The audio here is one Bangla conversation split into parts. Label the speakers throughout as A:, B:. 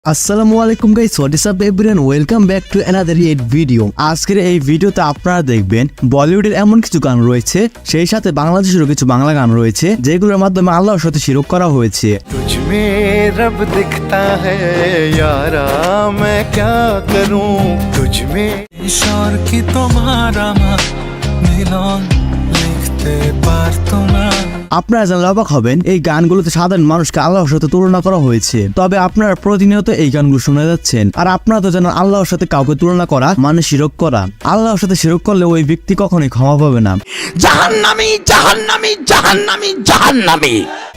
A: আসসালামু আলাইকুম guys, what is up everyone, welcome back to another it video. আজকের এই ভিডিওতে আপনারা দেখবেন বলিউডের এমন কিছু গান রয়েছে, সেই সাথে বাংলাদেশেরও কিছু বাংলা গান রয়েছে যেগুলোর মাধ্যমে আল্লাহর সাথে শিরক করা হয়েছে।
B: तुझ में रब दिखता है यारा मैं क्या करूं तुझ में
C: ईश्वर की तुम्हारा मिलन लिखते पारतो ना।
A: আপনারা জানলে অবাক হবেন, এই গানগুলোতে সাধারণ মানুষকে আল্লাহর সাথে তুলনা করা হয়েছে। তবে আপনারা প্রতিনিয়ত এই গানগুলো শুনে যাচ্ছেন, আর আপনারা তো জানেন আল্লাহর সাথে কাউকে তুলনা করা মানে শিরক করা। আল্লাহর সাথে শিরক করলে ওই ব্যক্তি কখনোই ক্ষমা পাবে না।
D: জাহান্নামী জাহান্নামী জাহান্নামী জাহান্নামী।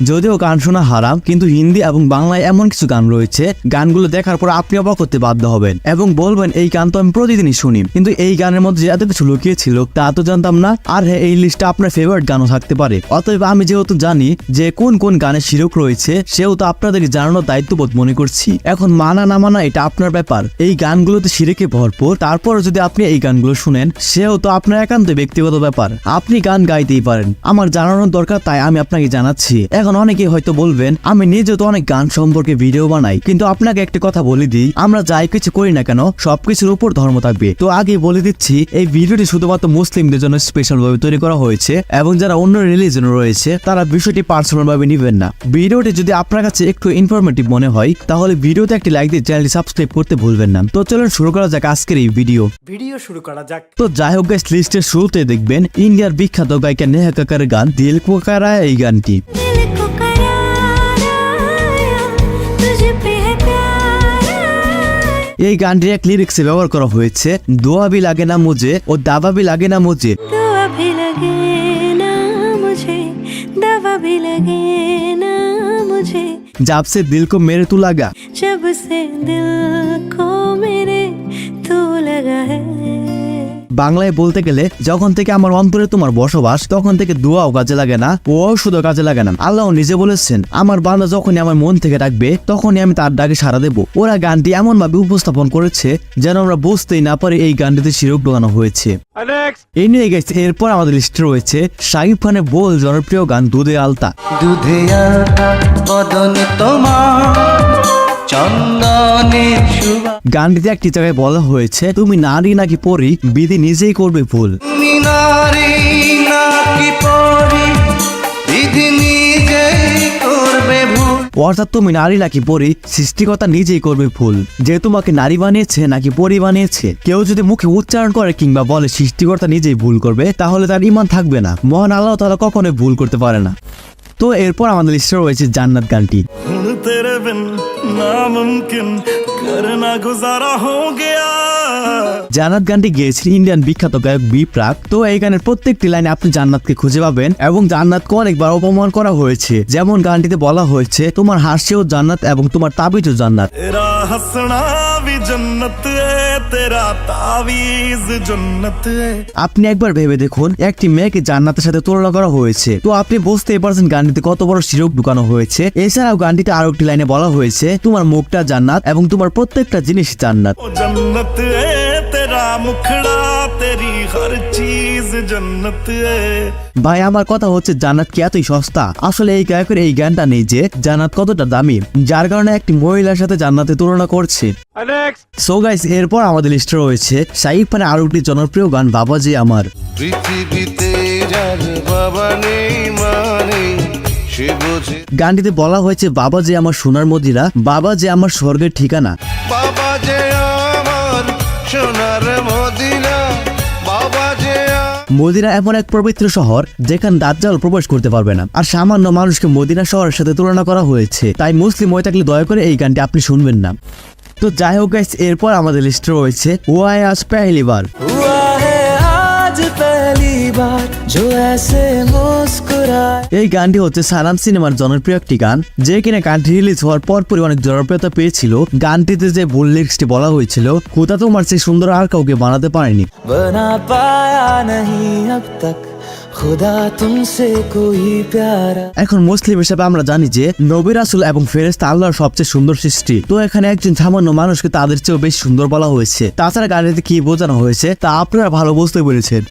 A: যদিও গান শোনা হারাম, কিন্তু হিন্দি এবং বাংলায় এমন কিছু গান রয়েছে, গানগুলো দেখার পর আপনি অবাক করতে বাধ্য হবেন এবং বলবেন এই গান তো আমি প্রতিদিনই শুনি, কিন্তু এই গানের মধ্যে যে এত কিছু লুকিয়ে ছিল তা তো জানতাম না। আর হ্যাঁ, এই লিস্টে আপনার ফেভারিট গানও থাকতে পারে। অতএব আমি যেহেতু জানি যে কোন কোন গানে শিরক রয়েছে, সেহেতু আপনাদেরকে জানানোর দায়িত্ববোধ মনে করছি। এখন মানা না মানা এটা আপনার ব্যাপার। এই গানগুলোতে শিরকে ভরপুর, তারপর যদি আপনি এই গানগুলো শুনেন, সেহেতু আপনার একান্ত ব্যক্তিগত ব্যাপার। আপনি গান গাইতেই পারেন, আমার জানানোর দরকার তাই আমি আপনাকে জানাচ্ছি। এখন অনেকে হয়তো বলবেন আমি নিজে তো অনেক গান সম্পর্কে ভিডিও বানাই, কিন্তু আপনাকে একটা কথা বলে দিই, আমরা যাই কিছু করি না কেন সবকিছুর উপর ধর্ম থাকবে। তো আগে বলে দিচ্ছি, এই ভিডিওটি শুধুমাত্র মুসলিমদের জন্য স্পেশাল ভাবে তৈরি করা হয়েছে, এবং যারা অন্য রিলিজন রয়েছে তারা বিষয়টি পার্সোনাল ভাবে নিবেন না। ভিডিওটি যদি আপনার কাছে একটু ইনফরমেটিভ মনে হয়, তাহলে ভিডিওতে একটি লাইক দিয়ে চ্যানেলটি সাবস্ক্রাইব করতে ভুলবেন না। তো চলুন শুরু করা যাক আজকের এই ভিডিও
E: শুরু করা যাক।
A: তো যাই হোক গাইস, লিস্টের শুরুতে দেখবেন ইন্ডিয়ার বিখ্যাত গায়িকা নেহা কক্করের গান দিল কো कराया। এই গানটি এই গানটির এক লিরিক্সে ব্যবহার করা হয়েছে দোয়া ভি লাগে না মুঝে ও দাবা ভি লাগে না মুঝে।
F: दवा भी लगे ना मुझे, दवा भी लगे ना मुझे,
A: जब से दिल को मेरे तू लगा।
F: जब से दिल को मेरे तू लगा है।
A: বাংলায় বলতে গেলে, যখন থেকে আমার অন্তরে তোমার বসবাস, তখন থেকে দোয়াও কাজে লাগে না, ও শুধু কাজে লাগে না। আল্লাহ নিজে বলেছেন, আমার বান্দা যখনই আমার মন থেকে ডাকবে তখনই আমি তার ডাকে সাড়া দেব। ওরা গানটি এমন ভাবে উপস্থাপন করেছে যেন আমরা বুঝতেই না পারি এই গানটিতে শিরক ঢোকানো হয়েছে। এই নিয়ে গেছে। এরপর আমাদের লিস্টে রয়েছে শাকিব খানের বহুল জনপ্রিয় গান দুধে আলতা।
C: দুধে আলতা বদন তোমার চন্দনের সুবাস।
A: গানটিতে একটি জায়গায় বলা হয়েছে, তুমি নারী নাকি পরী, বিধি নিজেই করবে ভুল।
C: তুমি নারী নাকি পরী, বিধি নিজেই করবে ভুল।
A: অর্থাৎ তুমি নারী নাকি পরী, সৃষ্টিকর্তা নিজেই করবে ভুল। যে তোমাকে নারী বানিয়েছে নাকি পরী বানিয়েছে, কেউ যদি মুখে উচ্চারণ করে কিংবা বলে সৃষ্টিকর্তা নিজেই ভুল করবে, তাহলে তার ঈমান থাকবে না। মহান আল্লাহ তাআলা কখনোই ভুল করতে পারে না। তো এরপর আমাদের লিস্টে রয়েছে জান্নাত গানটি।
C: तेरे बिन नामुमकिन करना गुजारा हो गया।
A: জান্নাত গানটি গেয়েছেন ইন্ডিয়ান বিখ্যাত গায়ক বি প্রাক। তো এই গানের প্রত্যেকটি লাইনে আপনি জান্নাতকে খুঁজে পাবেন, এবং জান্নাতকে অনেকবার অপমান করা হয়েছে। যেমন গানটিতে বলা হয়েছে, তোমার হাসিও জান্নাত এবং তোমার তাবিজও জান্নাত।
C: तेरा हंसना भी जन्नत है, तेरा तावीज जन्नत है।
A: আপনি একবার ভেবে দেখুন, একটি মেয়েকে জান্নাতের সাথে তুলনা করা হয়েছে, তো আপনি বুঝতেই পারছেন গানটিতে কত বড় শিরক ঢুকানো হয়েছে। এছাড়াও গানটিতে আরো একটি লাইনে বলা হয়েছে, তোমার মুখটা জান্নাত এবং তোমার প্রত্যেকটা জিনিস জান্নাত।
C: ओ जन्नत है तेरा मुखड़ा, तेरी हर चीज जन्नत है।
A: ভাই, আমার কথা হচ্ছে জান্নাত কি এতই সস্তা? আসলে এই গায়কের এই গানটা নেই যে জান্নাত কতটা দামি, যার কারণে একটি মহিলার সাথে জান্নাতে তুলনা করছে। সো গাইস, এরপর আমাদের লিস্টে রয়েছে শাকিব খানের আরো একটি জনপ্রিয় গান বাবাজি আমার।
B: পৃথিবীতে যার বাবা নেই মানে সে বোঝে
A: গানটিতে বলা হয়েছে, বাবা যে আমার সোনার মদিরা, বাবা যে আমার স্বর্গের ঠিকানা।
B: বাবা যে আমার সোনার মদিনা, বাবা যে
A: মদিনা এমন এক পবিত্র শহর যেখানে দাজ্জাল প্রবেশ করতে পারবে না, আর সামান্য মানুষকে মদিনা শহরের সাথে তুলনা করা হয়েছে। তাই মুসলিম হয়ে থাকলে দয়া করে এই গানটি আপনি শুনবেন না। তো যাই হোক গাইস, এরপর আমাদের লিস্টে রয়েছে हुआ है आज पहली बार।
C: हुआ है आज पहली बार जो ऐसे मुस्कुराए।
A: এই গানটি হচ্ছে সালাম সিনেমার জনপ্রিয় একটি গান, যে কিনা গানটি রিলিজ হওয়ার পরপরই অনেক জনপ্রিয়তা পেয়েছিল। গানটিতে যে ভুল লিরিক্সটি বলা হয়েছিল, খোদা তোমার চেয়ে সুন্দর আর কাউকে বানাতে পারেনি।
C: बना पाया नहीं अब तक
B: खुदा तुमसे कोई प्यारा।
A: এখন মুসলিম হিসেবে আমরা জানি যে নবী রাসূল এবং ফেরেশতা আল্লাহর সবচেয়ে সুন্দর সৃষ্টি। তো এখানে একজন সামান্য মানুষকে তাদের চেয়েও বেশি সুন্দর বলা হয়েছে। তাছাড়া গাড়িতে কি বোঝানো হয়েছে তা আপনারা ভালো বুঝতে পেরেছেন।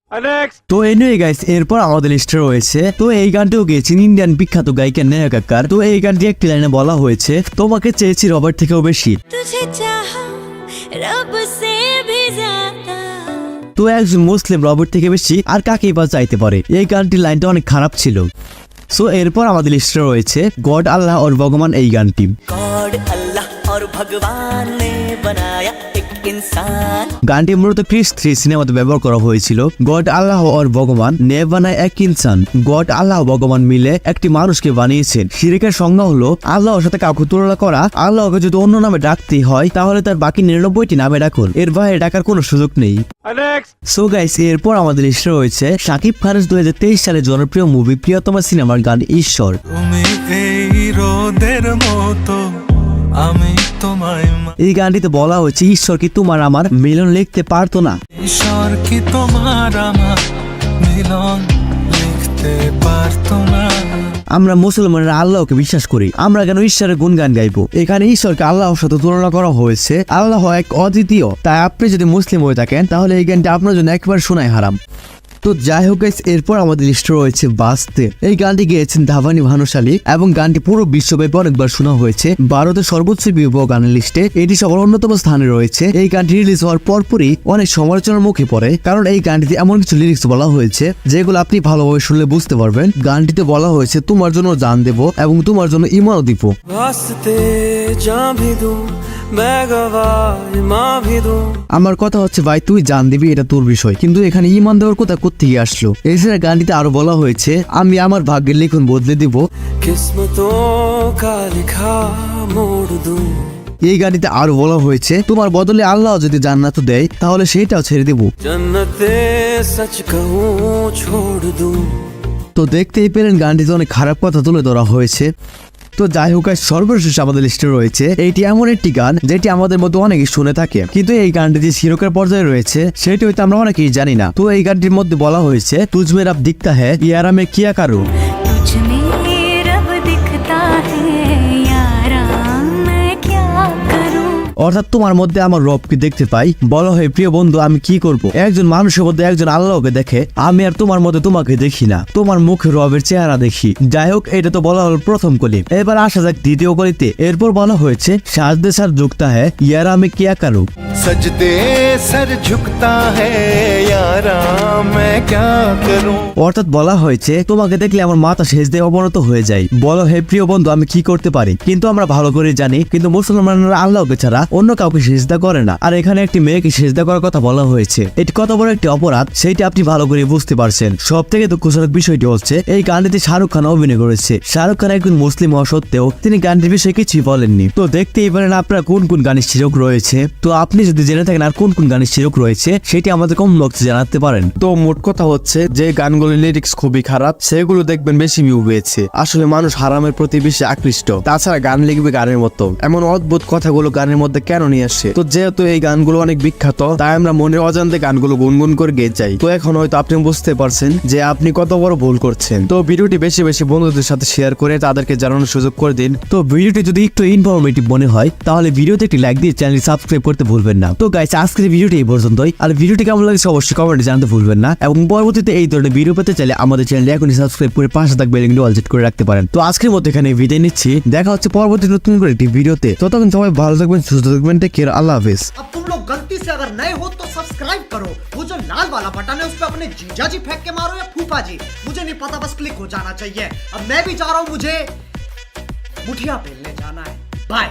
A: তো এনিওয়ে গাইস, এরপর আমাদের লিস্টে রয়েছে, তো এই গানটিও গেয়েছেন ইন্ডিয়ান বিখ্যাত গায়িকা নেহা কক্কর। তো এই গানটি একটি লাইনে বলা হয়েছে, তোমাকে চেয়েছি রবার থেকেও বেশি।
F: तुझे चाहा रब से भी ज्यादा।
A: তো একজন মুসলিম রবের থেকে বেশি আর কাকেই বা চাইতে পারে। এই গানটির লাইনটা অনেক খারাপ ছিল। সো এরপর আমাদের লিস্টে রয়েছে গড আল্লাহ और ভগবান এই গানটি।
E: गॉड अल्लाह और भगवान ने बनाया एक इंसान।
A: গানটি মূলত ক্রিস 3 সিনেমাতে ব্যবহার করা হয়েছিল। গড আল্লাহ और ভগবান নে বানায় এক ইনসান। গড আল্লাহ ভগবান মিলে একটি মানুষকে বানিয়েছেন। শিরকের সংজ্ঞা হলো আল্লাহর সাথে কাউকে তুলনা করা। আল্লাহকে যদি অন্য নামে ডাকতে হয় তাহলে তার বাকি 99টি নামে ডাকুন, এর বাইরে ডাকার কোনো সুযোগ নেই। সো গাইস, এরপর আমাদের লিস্টে রয়েছে শাকিব খানের 2023 সালে জনপ্রিয় মুভি প্রিয়তমা সিনেমার গান ঈশ্বর।
C: তুমি এই রোদের মতো আমি তোমায়
A: এই গানটিতে বলা হয়েছে ঈশ্বর কি তোমার আমার মিলন লিখতে পারতো না।
C: ঈশ্বর কি তোমার আমার মিলন লিখতে পারতো না।
A: আমরা মুসলমানরা আল্লাহকে বিশ্বাস করি, আমরা কেন ঈশ্বরের গুণগান গাইবো? এখানে ঈশ্বরকে আল্লাহর সাথে তুলনা করা হয়েছে। আল্লাহ এক অদ্বিতীয়, তাই আপনি যদি মুসলিম হয়ে থাকেন তাহলে এই গানটি আপনার জন্য একবার শোনাই হারাম। তো যাই হোক গাইস, এরপর আমাদের লিস্টে রয়েছে বাস্তে। এই গানটি গেয়েছেন ধাভানি ভানুশালী এবং গানটি পুরো বিশ্বব্যাপী অনেকবার শোনা হয়েছে। ভারতের সর্বোচ্চ বিবাহ গানের লিস্টে এটি সবার অন্যতম স্থানে রয়েছে। এই গানটি রিলিজ হওয়ার পরপরই অনেক সমালোচনার মুখে পড়ে, কারণ এই গানটিতে এমন কিছু লিরিক্স বলা হয়েছে যেগুলো আপনি ভালোভাবে শুনলে বুঝতে পারবেন। গানটিতে বলা হয়েছে তোমার জন্য জান দেব এবং তোমার জন্য ইমানও দিব।
G: वास्ते जान भी दूं मैं गवाह मां भी दूं।
A: আমার কথা হচ্ছে ভাই, তুই জান দিবি এটা তোর বিষয়, কিন্তু এখানে ইমান দেওয়ার কথা কোত্থেকে আসলো? এছাড়া গানটিতে আরো বলা হয়েছে আমি আমার ভাগ্যের লিখন বদলে দিব।
G: किस्मतों का लिखा मोड़ दूं।
A: এই গানটিতে আরো বলা হয়েছে তোমার বদলে আল্লাহ যদি জান্নাত দেয় তাহলে সেটাও ছেড়ে দেব।
G: जन्नते सच कहूं छोड़ दूं।
A: তো দেখতেই পেলেন গানটিতে অনেক খারাপ কথা তুলে ধরা হয়েছে। তো যাই হোক, সর্বশেষ আমাদের লিস্টে রয়েছে এইটি এমন একটি গান যেটি আমাদের মধ্যে অনেকেই শুনে থাকে, কিন্তু এই গানটি যে শিরকের পর্যায়ে রয়েছে সেটি হয়তো আমরা অনেকেই জানি না। তো এই গানটির মধ্যে বলা হয়েছে তুঝ মে রব দিখতা হ্যায় ইয়ারা মে কিয়া কারু।
F: तुझ में रब दिखता है यारा मैं क्या करूं।
A: অর্থাৎ তোমার মধ্যে আমার রবকে দেখতে পাই, বলা হয় প্রিয় বন্ধু আমি কি করব? একজন মানুষের মধ্যে একজন আল্লাহকে দেখে, আমি আর তোমার মধ্যে তোমাকে দেখি না, তোমার মুখে রবের চেহারা দেখি। যাই হোক, এটা তো বলা হলো প্রথম কলি। এবার আসা যাক দ্বিতীয় কলিতে। এরপর বলা হয়েছে সাজদে সার ঝুঁকতা হ্যায় ইয়ারা আমি কিয়া কারু।
B: सजदे सर झुकता है यारा मैं क्या करूं।
A: অর্থাৎ বলা হয়েছে তোমাকে দেখলে আমার মাথা সেজদায় অবনত হয়ে যায়, বলো হে প্রিয় বন্ধু আমি কি করতে পারি? কিন্তু আমরা ভালো করে জানি কিন্তু মুসলমানরা আল্লাহকে ছাড়া অন্য কাউকে সেজদা করে না। আর এখানে একটি মেয়েকে সেজদা করার কথা বলা হয়েছে, এটি কত বড় একটি অপরাধ সেটা আপনি ভালো করে বুঝতে পারছেন। সব থেকে দুঃখজনক বিষয়টি হচ্ছে এই গানটিতে শাহরুখ খান অভিনয় করেছে। শাহরুখ খান একজন মুসলিম হওয়া সত্ত্বেও তিনি গানটির বিষয়ে কিছুই বলেননি। তো দেখতেই পারেন আপনার কোন কোন গানের শিরক রয়েছে। তো আপনি যদি জেনে থাকেন আর কোন কোন গানের শিরক রয়েছে সেটি আমাদের কমেন্ট বক্সে জানাতে পারেন। তো মোট কথা হচ্ছে যে গানগুলোর লিরিক্স খুবই খারাপ সেগুলো দেখবেন বেশি ভিউ পেয়েছে। আসলে মানুষ হারামের প্রতি বেশি আকৃষ্ট। তাছাড়া গান লিখবে গানের মতো, এমন অদ্ভুত কথাগুলো গানের মধ্যে কেন নিয়ে আসে? তো যেহেতু এই গানগুলো অনেক বিখ্যাত তাই আমরা মনের অজান্তে গানগুলো গুনগুন করে গেয়ে যাই। তো এখন হয়তো আপনি বুঝতে পারছেন যে আপনি কত বড় ভুল করছেন। তো ভিডিওটি বেশি বেশি বন্ধুদের সাথে শেয়ার করে তাদেরকে জানানোর সুযোগ করে দিন। তো ভিডিওটি যদি একটু ইনফরমেটিভ মনে হয় তাহলে ভিডিওতে একটি লাইক দিয়ে চ্যানেল সাবস্ক্রাইব করতে ভুলবেন না। তো গাইস, আজকের ভিডিওটি এই পর্যন্তই। আর ভিডিওটি কেমন লাগছে অবশ্যই কমেন্টে জানাতে ভুলবেন না। এবং পরবর্তীতে এই ধরনের ভিডিও পেতে চাইলে আমাদের চ্যানেলটি এখনই সাবস্ক্রাইব করে পাশে থাকা বেল আইকনটি অল সেট করে রাখতে পারেন। তো আজকের মতো এখানে বিদায় নিচ্ছি, দেখা হচ্ছে পরবর্তী নতুন করে একটি ভিডিওতে। ততক্ষণ সবাই ভালো থাকবেন, সুস্থ থাকবেন, টেক কেয়ার, আল্লাহ হাফেজ।
H: अब तुम लोग गलती से अगर नए हो तो सब्सक्राइब करो। वो जो लाल वाला बटन है उस पर अपने जीजा जी फेंक के मारो या फूफा जी, मुझे नहीं पता, बस क्लिक हो जाना चाहिए। अब मैं भी जा रहा हूं, मुझे मुठिया बेलने जाना है। बाय।